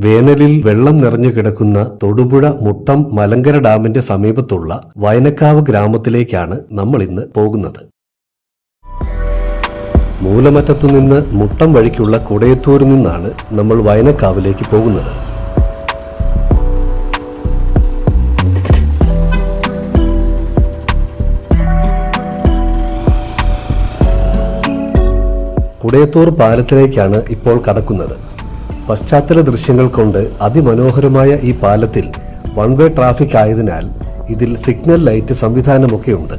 വേനലിൽ വെള്ളം നിറഞ്ഞു കിടക്കുന്ന തൊടുപുഴ മുട്ടം മലങ്കര ഡാമിന്റെ സമീപത്തുള്ള വയനക്കാവ് ഗ്രാമത്തിലേക്കാണ് നമ്മൾ ഇന്ന് പോകുന്നത്. മൂലമറ്റത്തുനിന്ന് മുട്ടം വഴിക്കുള്ള കുടയത്തൂരിൽ നിന്നാണ് നമ്മൾ വയനക്കാവിലേക്ക് പോകുന്നത്. കുടയത്തൂർ പാലത്തിലേക്കാണ് ഇപ്പോൾ കടക്കുന്നത്. പശ്ചാത്തല ദൃശ്യങ്ങൾ കൊണ്ട് അതിമനോഹരമായ ഈ പാലത്തിൽ വൺ വേ ട്രാഫിക് ആയതിനാൽ ഇതിൽ സിഗ്നൽ ലൈറ്റ് സംവിധാനമൊക്കെയുണ്ട്.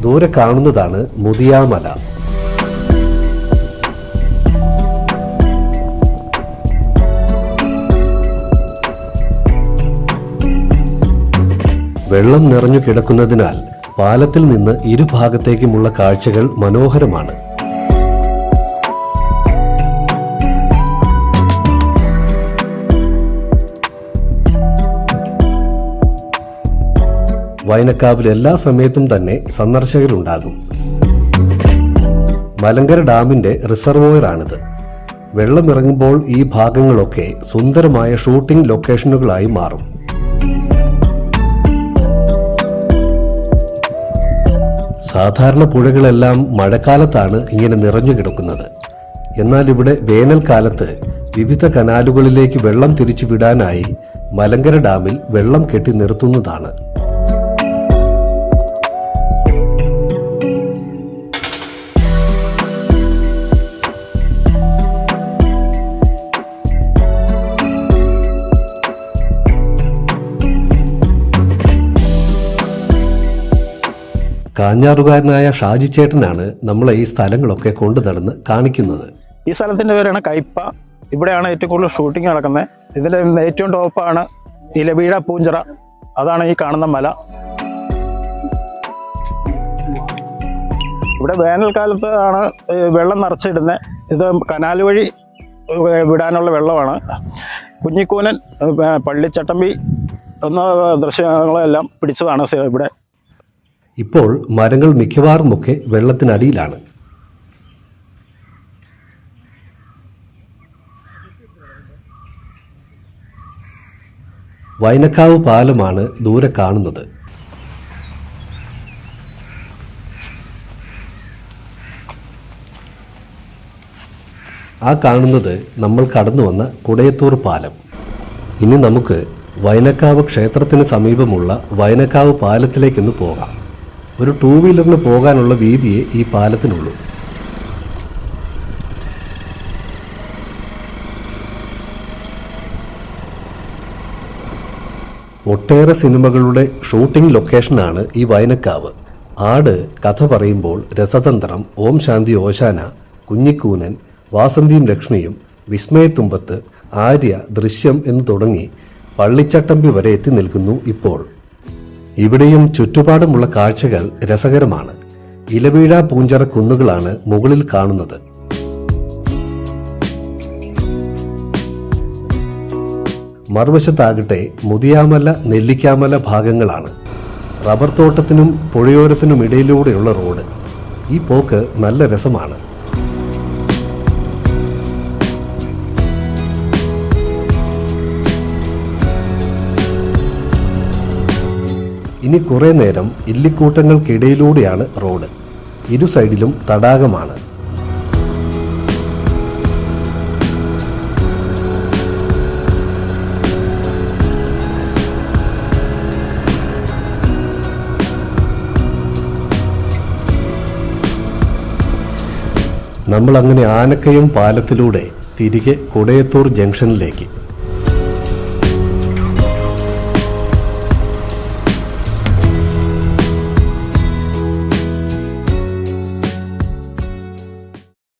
ദൂരെ കാണുന്നതാണ് മുതിയാമല. വെള്ളം നിറഞ്ഞു കിടക്കുന്നതിനാൽ പാലത്തിൽ നിന്ന് ഇരുഭാഗത്തേക്കുമുള്ള കാഴ്ചകൾ മനോഹരമാണ്. വയനക്കാവിൽ എല്ലാ സമയത്തും തന്നെ സന്ദർശകരുണ്ടാകും. മലങ്കര ഡാമിന്റെ റിസർവോയറാണിത്. വെള്ളമിറങ്ങുമ്പോൾ ഈ ഭാഗങ്ങളൊക്കെ സുന്ദരമായ ഷൂട്ടിംഗ് ലൊക്കേഷനുകളായി മാറും. സാധാരണ പുഴകളെല്ലാം മഴക്കാലത്താണ് ഇങ്ങനെ നിറഞ്ഞു കിടക്കുന്നത്. എന്നാൽ ഇവിടെ വേനൽക്കാലത്ത് വിവിധ കനാലുകളിലേക്ക് വെള്ളം തിരിച്ചു വിടാനായി മലങ്കര ഡാമിൽ വെള്ളം കെട്ടി നിർത്തുന്നതാണ്. കാഞ്ഞാറുകാരനായ ഷാജി ചേട്ടനാണ് നമ്മളെ ഈ സ്ഥലങ്ങളൊക്കെ കൊണ്ടു നടന്ന് കാണിക്കുന്നത്. ഈ സ്ഥലത്തിൻ്റെ പേരാണ് കയ്പ. ഇവിടെയാണ് ഏറ്റവും കൂടുതൽ ഷൂട്ടിംഗ് നടക്കുന്നത്. ഇതിൻ്റെ ഏറ്റവും ടോപ്പാണ് ഇലവീഴ പൂഞ്ചിറ. അതാണ് ഈ കാണുന്ന മല. ഇവിടെ വേനൽക്കാലത്ത് ആണ് വെള്ളം നിറച്ചിടുന്നത്. ഇത് കനാൽ വഴി വിടാനുള്ള വെള്ളമാണ്. കുഞ്ഞിക്കൂനൻ, പള്ളിച്ചട്ടമ്പി എന്ന ദൃശ്യങ്ങളെല്ലാം പിടിച്ചതാണ് ഇവിടെ. ഇപ്പോൾ മരങ്ങൾ മിക്കവാറുമൊക്കെ വെള്ളത്തിനടിയിലാണ്. വയനക്കാവ് പാലമാണ് ദൂരെ കാണുന്നത്. ആ കാണുന്നത് നമ്മൾ കടന്നു വന്ന കുടയത്തൂർ പാലം. ഇനി നമുക്ക് വയനക്കാവ് ക്ഷേത്രത്തിന് സമീപമുള്ള വയനക്കാവ് പാലത്തിലേക്കൊന്ന് പോകാം. ഒരു 2 വീലറിന് പോകാനുള്ള വീതിയെ ഈ പാലത്തിനുള്ളൂ. ഒട്ടേറെ സിനിമകളുടെ ഷൂട്ടിംഗ് ലൊക്കേഷനാണ് ഈ വയനക്കാവ്. ആട്, കഥ പറയുമ്പോൾ, രസതന്ത്രം, ഓം ശാന്തി ഓശാന, കുഞ്ഞിക്കൂനൻ, വാസന്തിയും ലക്ഷ്മിയും, വിസ്മയത്തുമ്പത്ത്, ആര്യ, ദൃശ്യം എന്ന് തുടങ്ങി പള്ളിച്ചട്ടമ്പി വരെ എത്തി നിൽക്കുന്നു ഇപ്പോൾ. ഇവിടെയും ചുറ്റുപാടുമുള്ള കാഴ്ചകൾ രസകരമാണ്. ഇലവീഴ പൂഞ്ചിറ കുന്നുകളാണ് മുകളിൽ കാണുന്നത്. മറുവശത്താകട്ടെ മുതിയാമല, നെല്ലിക്കാമല ഭാഗങ്ങളാണ്. റബ്ബർ തോട്ടത്തിനും പുഴയോരത്തിനും ഇടയിലൂടെയുള്ള റോഡ്. ഈ പോക്ക് നല്ല രസമാണ്. ഇനി കുറേ നേരം ഇല്ലിക്കൂട്ടങ്ങൾക്കിടയിലൂടെയാണ് റോഡ്. ഇരു സൈഡിലും തടാകമാണ്. നമ്മൾ അങ്ങനെ ആനക്കയം പാലത്തിലൂടെ തിരികെ കുടയത്തൂർ ജംഗ്ഷനിലേക്ക്.